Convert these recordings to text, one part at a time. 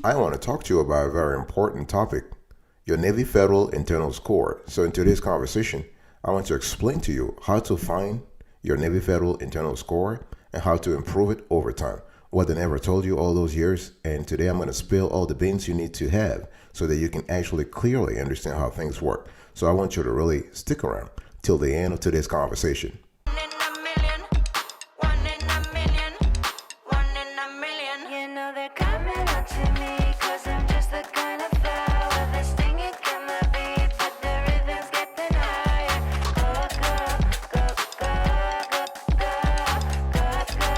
I want to talk to you about a very important topic, your Navy Federal Internal Score. So in today's conversation, I want to explain to you how to find your Navy Federal Internal Score and how to improve it over time. What they never told you all those years, and today I'm going to spill all the beans you need to have so that you can actually clearly understand how things work. So I want you to really stick around till the end of today's conversation. One in a million, one in a million, one in a million. You know they're coming up to me, cause I'm just the kind of flower that's stinging in the beat, but the rhythm's getting higher. Go, go, go, go, go, go, go,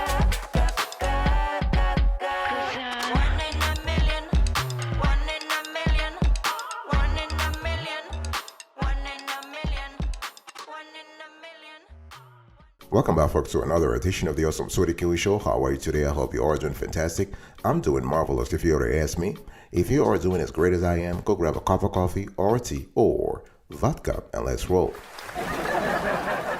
go, go, go. One in a million, one in a million, one in a million, one in a million, one in a million. Welcome back, folks, to another edition of the Awesome Sweetie Kiwi Show. How are you today? I hope you are doing fantastic. I'm doing marvelous. If you were to ask me, if you are doing as great as I am, go grab a cup of coffee or tea or vodka and let's roll.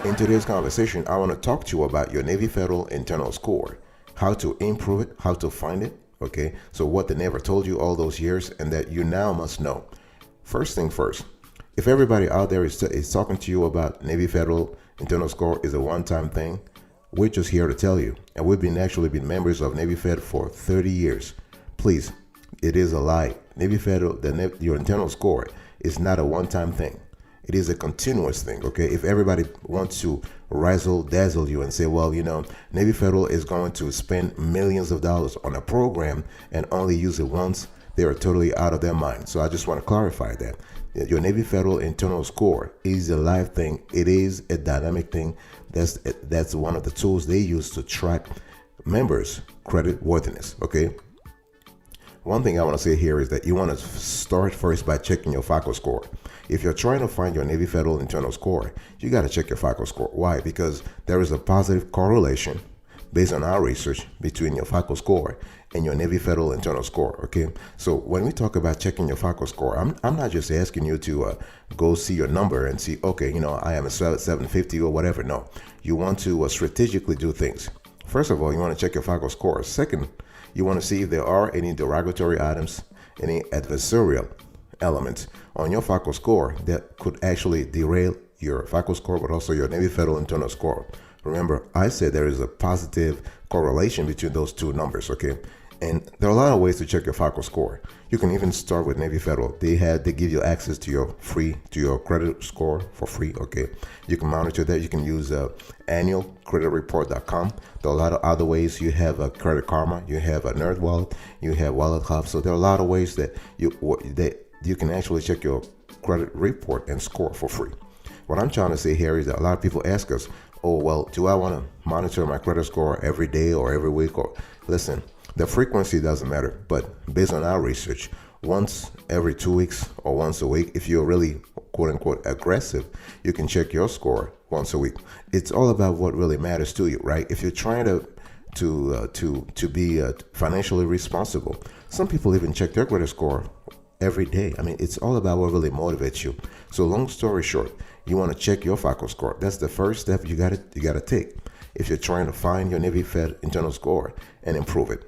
In today's conversation, I want to talk to you about your Navy Federal Internal Score, how to improve it, how to find it. Okay, so what they never told you all those years and that you now must know. First thing first, if everybody out there is talking to you about Navy Federal Internal Score is a one-time thing, we're just here to tell you. And we've been members of Navy Fed for 30 years. Please, it is a lie. Navy Federal, your internal score is not a one-time thing. It is a continuous thing, okay? If everybody wants to razzle dazzle you and say, well, you know, Navy Federal is going to spend millions of dollars on a program and only use it once, they are totally out of their mind. So I just want to clarify that. Your Navy Federal Internal Score is a live thing. It is a dynamic thing. That's one of the tools they use to track members' credit worthiness, okay? One thing I want to say here is that you want to start first by checking your FICO score. If you're trying to find your Navy Federal Internal Score, you got to check your FICO score. Why? Because there is a positive correlation based on our research between your FICO score and your Navy Federal Internal Score, okay? So when we talk about checking your FICO score, I'm not just asking you to go see your number and see, okay, you know, I am a 750 or whatever. No, you want to strategically do things. First of all, you want to check your FICO score. Second, you want to see if there are any derogatory items, any adversarial elements on your FICO score that could actually derail your FICO score, but also your Navy Federal Internal Score. Remember, I said there is a positive correlation between those two numbers, okay? And there are a lot of ways to check your FICO score. You can even start with Navy Federal. They give you access to your credit score for free, okay? You can monitor that. You can use annualcreditreport.com. There are a lot of other ways. You have a Credit Karma, you have a Nerd Wallet, you have Wallet Hub. So there are a lot of ways that you can actually check your credit report and score for free. What I'm trying to say here is that a lot of people ask us, oh, well, do I want to monitor my credit score every day or every week? Or listen, the frequency doesn't matter, but based on our research, once every 2 weeks or once a week, if you're really quote unquote aggressive, you can check your score once a week. It's all about what really matters to you, right? If you're trying to be financially responsible, some people even check their credit score every day. I mean, it's all about what really motivates you. So long story short, you want to check your FICO score. That's the first step you got to take if you're trying to find your Navy Fed internal score and improve it.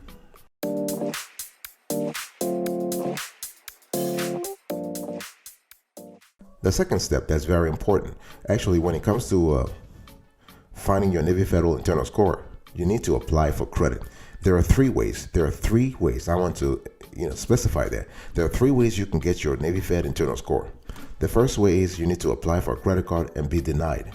The second step that's very important, actually, when it comes to finding your Navy Federal internal score, you need to apply for credit. There are three ways. I want to specify that. There are three ways you can get your Navy Fed internal score. The first way is you need to apply for a credit card and be denied.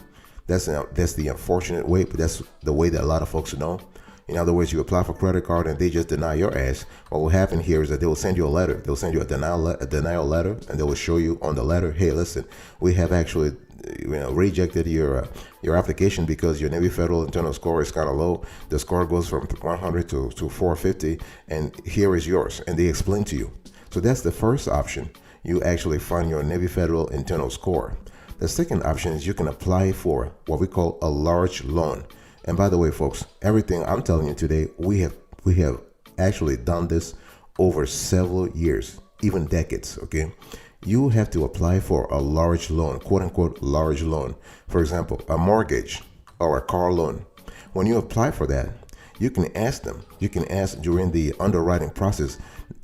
That's the unfortunate way, but that's the way that a lot of folks know. In other words, you apply for credit card and they just deny your ass. What will happen here is that they will send you a letter. They'll send you a denial letter, and they will show you on the letter, hey, listen, we have actually rejected your application because your Navy Federal internal score is kind of low. The score goes from 100 to 450, and here is yours. And they explain to you. So that's the first option. You actually find your Navy Federal internal score. The second option is you can apply for what we call a large loan. And by the way, folks, everything I'm telling you today, we have actually done this over several years, even decades, okay? You have to apply for a large loan, quote unquote large loan. For example, a mortgage or a car loan. When you apply for that, you can ask during the underwriting process,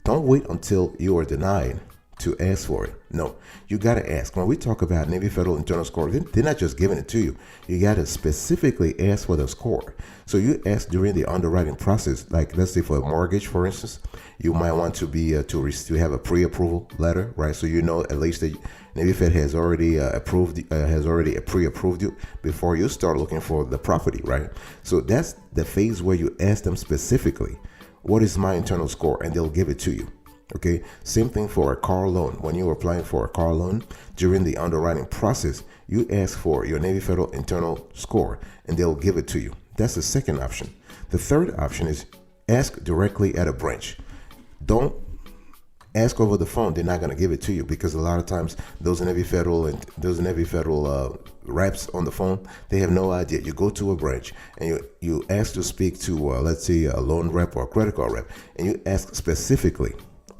Don't wait until you are denied to ask for it. No, you got to ask. When we talk about Navy Federal internal score, they're not just giving it to you. You got to specifically ask for the score. So you ask during the underwriting process, like let's say for a mortgage, for instance, you might want to be to have a pre-approval letter, right? So you know at least the Navy Fed has already pre-approved you before you start looking for the property, right? So that's the phase where you ask them specifically, what is my internal score, and they'll give it to you. Okay, same thing for a car loan. When you're applying for a car loan, during the underwriting process, you ask for your Navy Federal internal score and they'll give it to you. That's the second option. The third option is ask directly at a branch. Don't ask over the phone. They're not going to give it to you because a lot of times those Navy Federal reps on the phone, they have no idea. You go to a branch and you ask to speak to let's say a loan rep or a credit card rep, and you ask specifically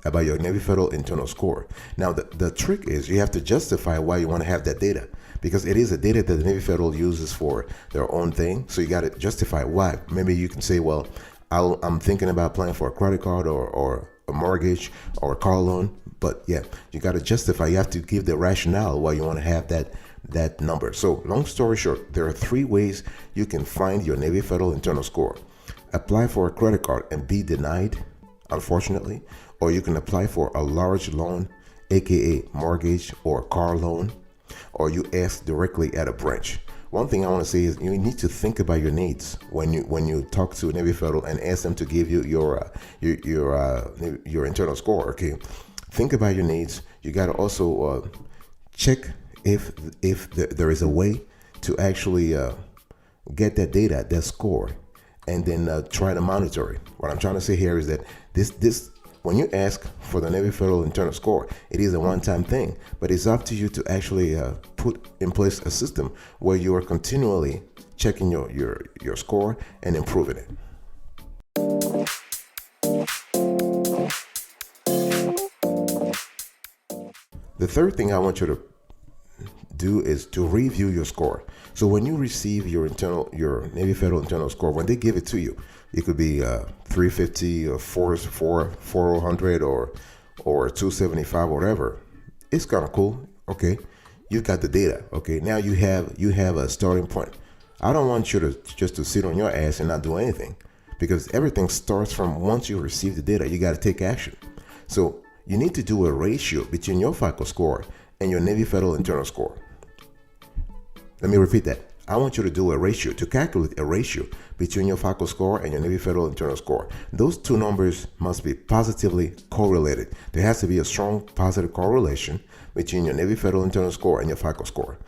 about your Navy Federal internal score. Now, the trick is you have to justify why you want to have that data, because it is a data that the Navy Federal uses for their own thing. So you got to justify why. Maybe you can say, well, I'm thinking about applying for a credit card or a mortgage or a car loan. But yeah, you got to justify. You have to give the rationale why you want to have that number. So long story short, there are 3 ways you can find your Navy Federal internal score. Apply for a credit card and be denied, unfortunately, or you can apply for a large loan, aka mortgage or car loan, or you ask directly at a branch. One thing I want to say is you need to think about your needs when you talk to Navy Federal and ask them to give you your internal score. Okay, think about your needs. You got to also check if there is a way to actually get that data, that score, and then try to monitor it. What I'm trying to say here is that this when you ask for the Navy Federal internal score, it is a one-time thing, but it's up to you to actually put in place a system where you are continually checking your score and improving it. The third thing I want you to do is to review your score. So when you receive your Navy Federal internal score, when they give it to you, it could be 350 or 400 or 275, whatever. It's kind of cool. Okay, you got the data. Okay, now you have a starting point. I don't want you to just to sit on your ass and not do anything, because everything starts from once you receive the data. You got to take action. So you need to do a ratio between your FICO score and your Navy Federal internal score. Let me repeat that. I want you to do a ratio, to calculate a ratio between your FICO score and your Navy Federal internal score. Those two numbers must be positively correlated. There has to be a strong positive correlation between your Navy Federal internal score and your FICO score.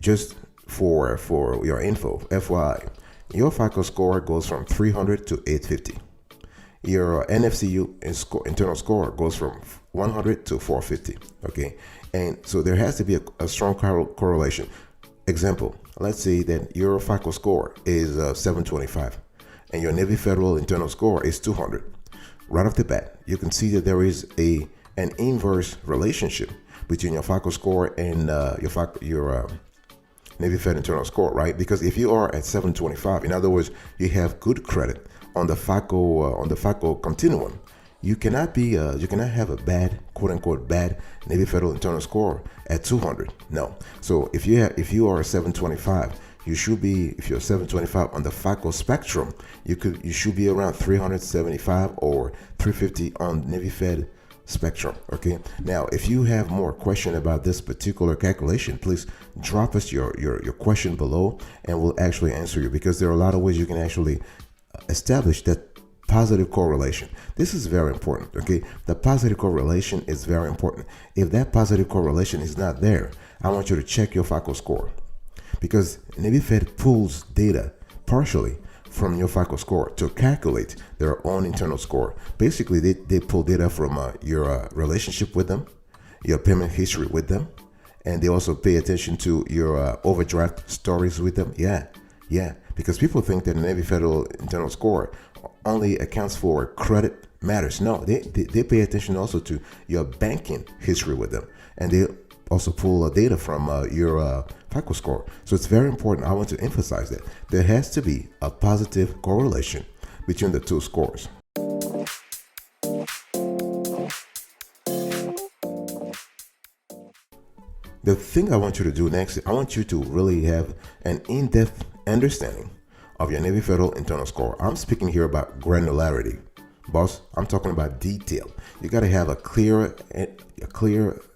Just for your info, FYI, your FICO score goes from 300 to 850. Your NFCU internal score goes from 100 to 450. Okay, and so there has to be a strong correlation. Example, let's say that your FICO score is 725 and your Navy Federal internal score is 200. Right off the bat, you can see that there is an inverse relationship between your FICO score and your Navy Fed internal score, right? Because if you are at 725, in other words, you have good credit on the FICO continuum. You cannot have a bad, quote unquote, bad Navy Federal internal score at 200. No. So if you are 725, you should be, if you're 725 on the FICO spectrum, you should be around 375 or 350 on Navy Fed spectrum. Okay. Now, if you have more question about this particular calculation, please drop us your question below and we'll actually answer you, because there are a lot of ways you can actually establish that positive correlation. This is very important. Okay, the positive correlation is very important. If that positive correlation is not there, I want you to check your FICO score, because Navy Fed pulls data partially from your FICO score to calculate their own internal score. Basically, they pull data from your relationship with them, your payment history with them, and they also pay attention to your overdraft stories with them. Yeah, because people think that the Navy Federal internal score only accounts for credit matters. No, they pay attention also to your banking history with them, and they also pull data from your FICO score. So it's very important. I want to emphasize that there has to be a positive correlation between the two scores. The thing I want you to do next, I want you to really have an in-depth understanding of your Navy Federal internal score. I'm speaking here about granularity. Boss, I'm talking about detail. You got to have a clear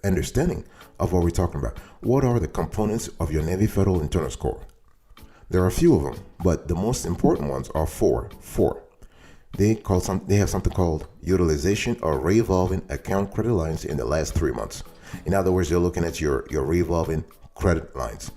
understanding of what we're talking about. What are the components of your Navy Federal internal score? There are a few of them, but the most important ones are four. They have something called utilization or revolving account credit lines in the last 3 months. In other words, you're looking at your revolving credit lines,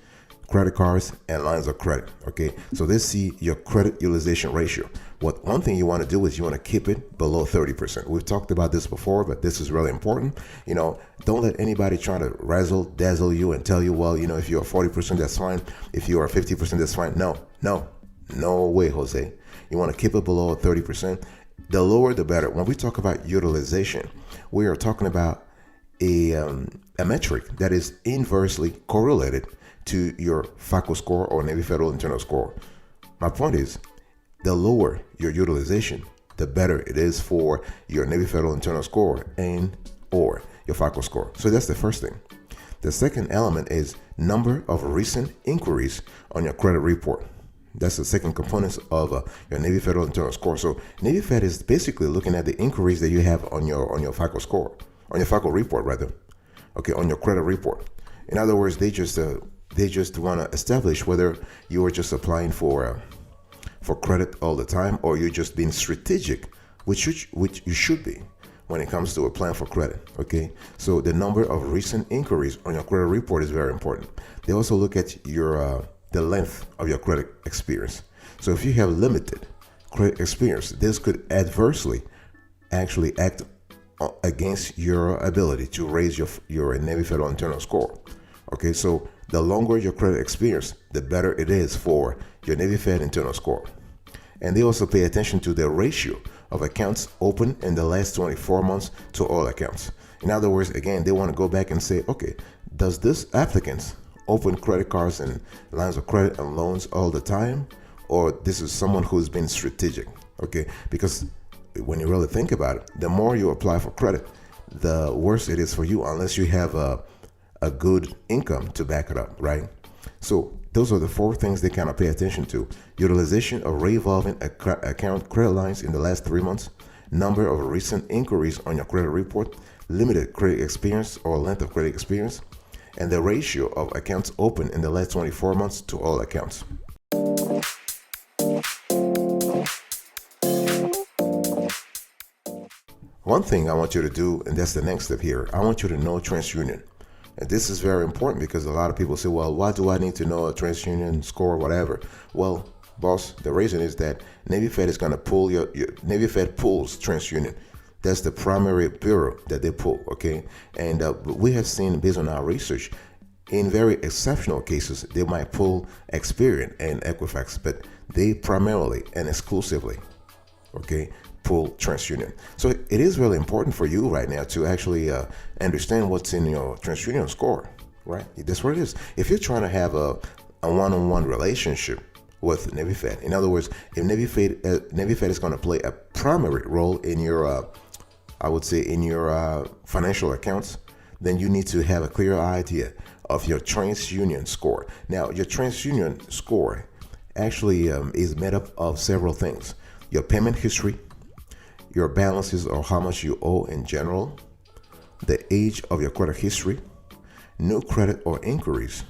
credit cards and lines of credit. Okay, so let's see your credit utilization ratio. One thing you want to do is you want to keep it below 30%. We've talked about this before, but this is really important. Don't let anybody try to razzle dazzle you and tell you, well, if you're 40%, that's fine. If you are 50%, that's fine. No way, Jose. You want to keep it below 30%. The lower, the better. When we talk about utilization, we are talking about a metric that is inversely correlated to your FICO score or Navy Federal internal score. My point is, the lower your utilization, the better it is for your Navy Federal internal score and or your FICO score. So that's the first thing. The second element is number of recent inquiries on your credit report. That's the second component of your Navy Federal internal score. So Navy Fed is basically looking at the inquiries that you have on your FICO score, on your FICO report rather. Okay, on your credit report. In other words, they just want to establish whether you are just applying for credit all the time, or you're just being strategic, which you should be when it comes to applying for credit. Okay, so the number of recent inquiries on your credit report is very important. They also look at your the length of your credit experience. So if you have limited credit experience, this could adversely actually act against your ability to raise your Navy Federal internal score. Okay, so the longer your credit experience, the better it is for your Navy Fed internal score. And they also pay attention to the ratio of accounts open in the last 24 months to all accounts. In other words, again, they want to go back and say, okay, does this applicant open credit cards and lines of credit and loans all the time, or this is someone who's been strategic? Okay, because when you really think about it, the more you apply for credit, the worse it is for you, unless you have a good income to back it up, right? So those are the four things they kind of pay attention to: utilization of revolving account credit lines in the last 3 months, number of recent inquiries on your credit report, limited credit experience or length of credit experience, and the ratio of accounts open in the last 24 months to all accounts. One thing I want you to do, and that's the next step here, I want you to know TransUnion. And this is very important because a lot of people say, well, why do I need to know a TransUnion score, whatever? Well, boss, the reason is that Navy Fed is going to pull your Navy Fed pulls TransUnion. That's the primary bureau that they pull, okay? And we have seen, based on our research, in very exceptional cases, they might pull Experian and Equifax, but they primarily and exclusively, okay, pull TransUnion. So it is really important for you right now to actually understand what's in your TransUnion score, right? That's what it is. If you're trying to have a one-on-one relationship with Navy Fed, in other words, if Navy Fed is going to play a primary role in your, I would say, in your financial accounts, then you need to have a clear idea of your TransUnion score. Now, your TransUnion score actually is made up of several things: your payment history, your balances or how much you owe in general, the age of your credit history, new credit or inquiries,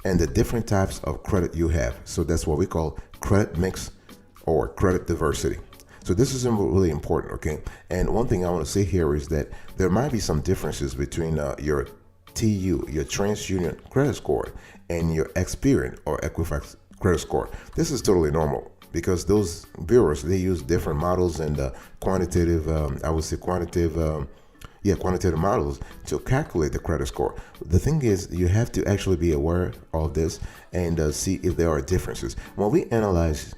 and the different types of credit you have. So that's what we call credit mix or credit diversity. So this is really important, okay? And one thing I want to say here is that there might be some differences between your TU, your TransUnion credit score, and your Experian or Equifax credit score. This is totally normal, because those bureaus, they use different models and quantitative models to calculate the credit score. The thing is, you have to actually be aware of this and see if there are differences. When we analyze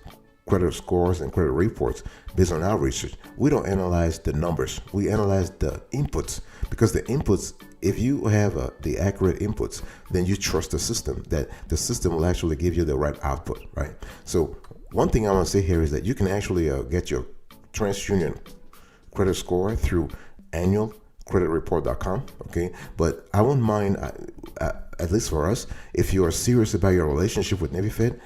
credit scores and credit reports based on our research, we don't analyze the numbers, we analyze the inputs, because the inputs, if you have the accurate inputs, then you trust the system, that the system will actually give you the right output, right? So one thing I want to say here is that you can actually get your TransUnion credit score through annualcreditreport.com, okay? But I wouldn't mind at least for us, if you are serious about your relationship with Navy Fed,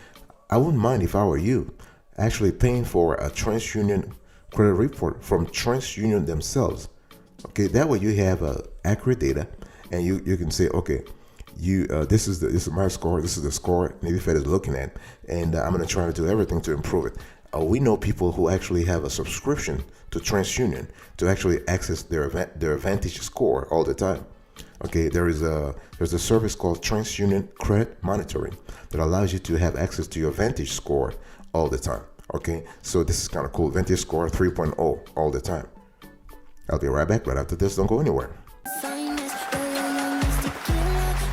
I wouldn't mind if I were you actually paying for a TransUnion credit report from TransUnion themselves. Okay, that way you have accurate data, and you can say, okay, this is my score. This is the score Navy Fed is looking at, and I'm going to try to do everything to improve it. We know people who actually have a subscription to TransUnion to actually access their Vantage score all the time. Okay, there's a service called TransUnion Credit Monitoring that allows you to have access to your Vantage score all the time. Okay, so this is kind of cool. Vantage score 3.0 all the time. I'll be right back right after this. Don't go anywhere. Finest, tequila,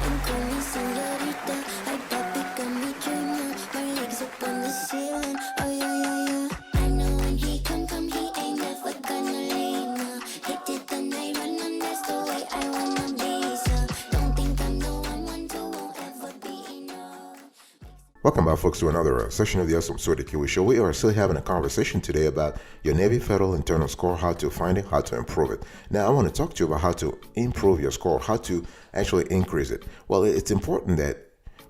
and call me señorita. Ay, papi, got me dreaming. My legs up on the ceiling. Oh yeah, yeah, yeah. I know when he come, he ain't never gonna leave. No. Hit it the night run, and that's the way I wanna be. So don't think I'm the one to won't ever be enough. Welcome back, folks, to another session of the Awesome Sorty Kiwi Show. We are still having a conversation today about your Navy Federal internal score, how to find it, how to improve it. Now, I want to talk to you about how to improve your score, how to actually increase it. Well, it's important that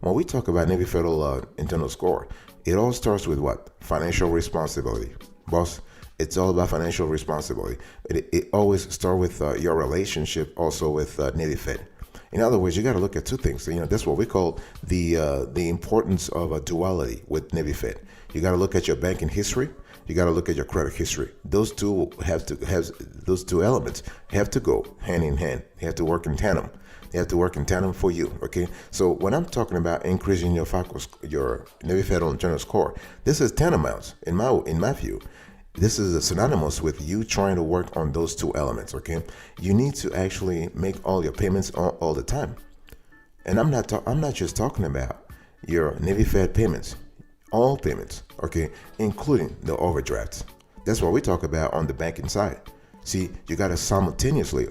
when we talk about Navy Federal internal score, it all starts with what? Financial responsibility. Boss, it's all about financial responsibility. It always starts with your relationship also with Navy Fed. In other words, you got to look at two things. That's what we call the importance of a duality with Navy Fed. You got to look at your banking history. You got to look at your credit history. Those two those two elements have to go hand in hand. They have to work in tandem. They have to work in tandem for you. Okay. So when I'm talking about increasing your Navy Federal internal score, this is tantamount in my view. This is synonymous with you trying to work on those two elements, okay? You need to actually make all your payments all the time. And I'm not just talking about your Navy Fed payments, all payments, okay, including the overdrafts. That's what we talk about on the banking side. See, you got to simultaneously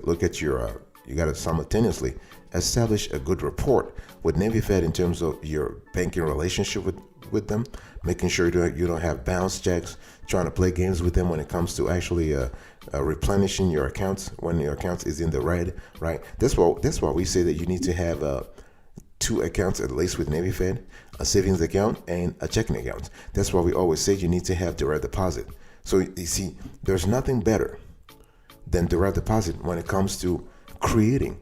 establish a good rapport with Navy Fed in terms of your banking relationship with them, making sure you don't have bounce checks, trying to play games with them when it comes to actually replenishing your accounts when your account is in the red, right? That's why we say that you need to have two accounts at least with Navy Fed, a savings account and a checking account. That's why we always say you need to have direct deposit. So you see, there's nothing better than direct deposit when it comes to creating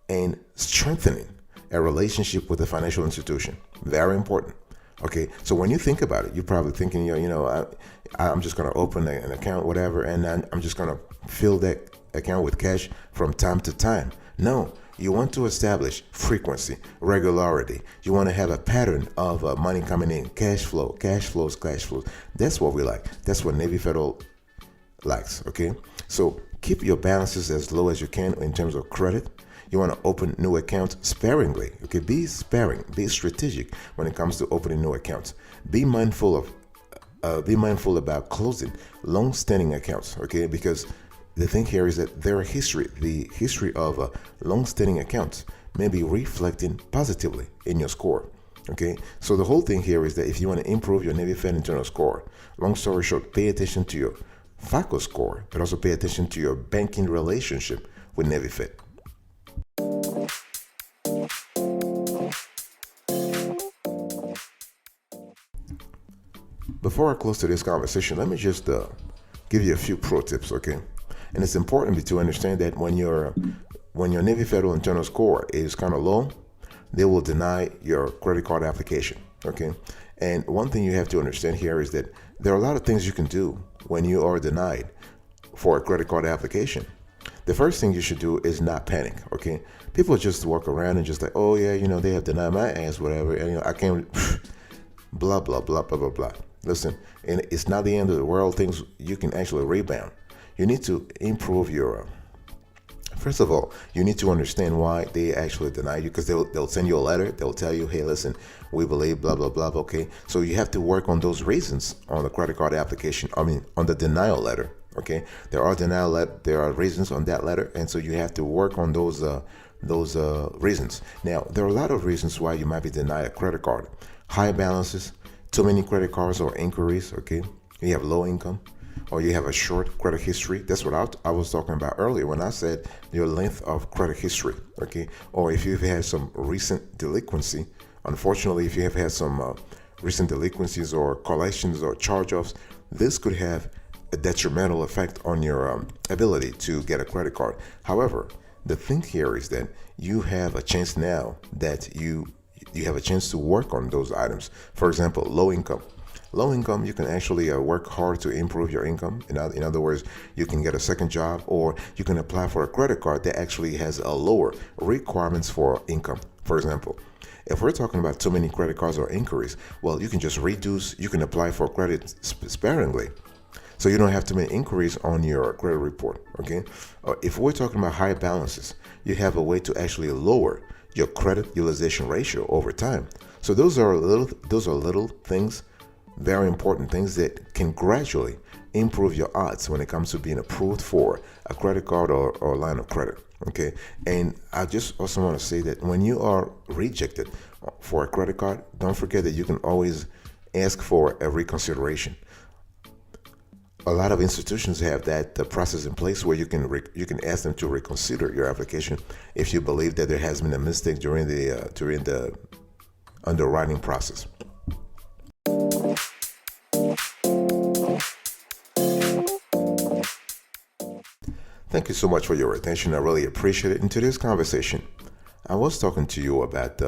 and strengthening a relationship with a financial institution. Very important. Okay, so when you think about it, you're probably thinking, I'm just going to open an account, whatever, and I'm just going to fill that account with cash from time to time. No, you want to establish frequency, regularity. You want to have a pattern of money coming in, cash flows. That's what we like. That's what Navy Federal likes. Okay, so keep your balances as low as you can in terms of credit. You want to open new accounts sparingly. Okay, be sparing, be strategic when it comes to opening new accounts. Be mindful about closing long-standing accounts. Okay, because the thing here is that the history of long-standing accounts may be reflecting positively in your score. Okay, so the whole thing here is that if you want to improve your Navy Fed internal score, long story short, pay attention to your FICO score, but also pay attention to your banking relationship with Navy Fed. Before I close today's conversation, let me just give you a few pro tips, okay? And it's important to understand that when your Navy Federal internal score is kind of low, they will deny your credit card application, okay? And one thing you have to understand here is that there are a lot of things you can do when you are denied for a credit card application. The first thing you should do is not panic, okay? People just walk around and just like, oh yeah, they have denied my ass, whatever, and I can't, blah, blah, blah, blah, blah, blah. Listen, and it's not the end of the world. Things you can actually rebound. You need to improve your. First of all, you need to understand why they actually deny you, because they'll send you a letter. They'll tell you, hey, listen, we believe blah blah blah. Okay, so you have to work on those reasons on the credit card application. On the denial letter. Okay, there are reasons on that letter, and so you have to work on those reasons. Now, there are a lot of reasons why you might be denied a credit card: high balances, too many credit cards or inquiries. Okay, you have low income, or you have a short credit history. That's what I was talking about earlier when I said your length of credit history, okay? Or if you've had some recent delinquency, unfortunately, if you have had some recent delinquencies or collections or charge-offs, this could have a detrimental effect on your ability to get a credit card. However, the thing here is that you have a chance now that you have a chance to work on those items. For example, low income. Low income, you can actually work hard to improve your income. In other words, you can get a second job, or you can apply for a credit card that actually has a lower requirements for income. For example, if we're talking about too many credit cards or inquiries, well, you can just reduce, you can apply for credit sparingly. So you don't have too many inquiries on your credit report, okay? If we're talking about high balances, you have a way to actually lower your credit utilization ratio over time. So those are little things, very important things that can gradually improve your odds when it comes to being approved for a credit card or line of credit, okay? And I just also want to say that when you are rejected for a credit card, don't forget that you can always ask for a reconsideration. A lot of institutions have that process in place where you can ask them to reconsider your application if you believe that there has been a mistake during the underwriting process. Thank you so much for your attention. I really appreciate it. In today's conversation, I was talking to you about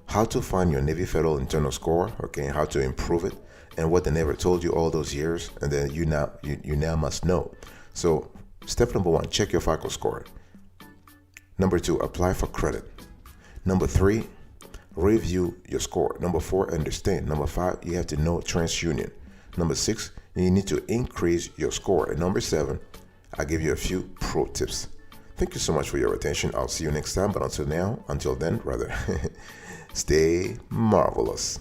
how to find your Navy Federal internal score, okay, how to improve it, and what they never told you all those years, and then you now must know. So, step number 1, check your FICO score. Number 2, apply for credit. Number 3, review your score. Number 4, understand. Number 5, you have to know TransUnion. Number 6, you need to increase your score. And number 7, I'll give you a few pro tips. Thank you so much for your attention. I'll see you next time, but until then, stay marvelous.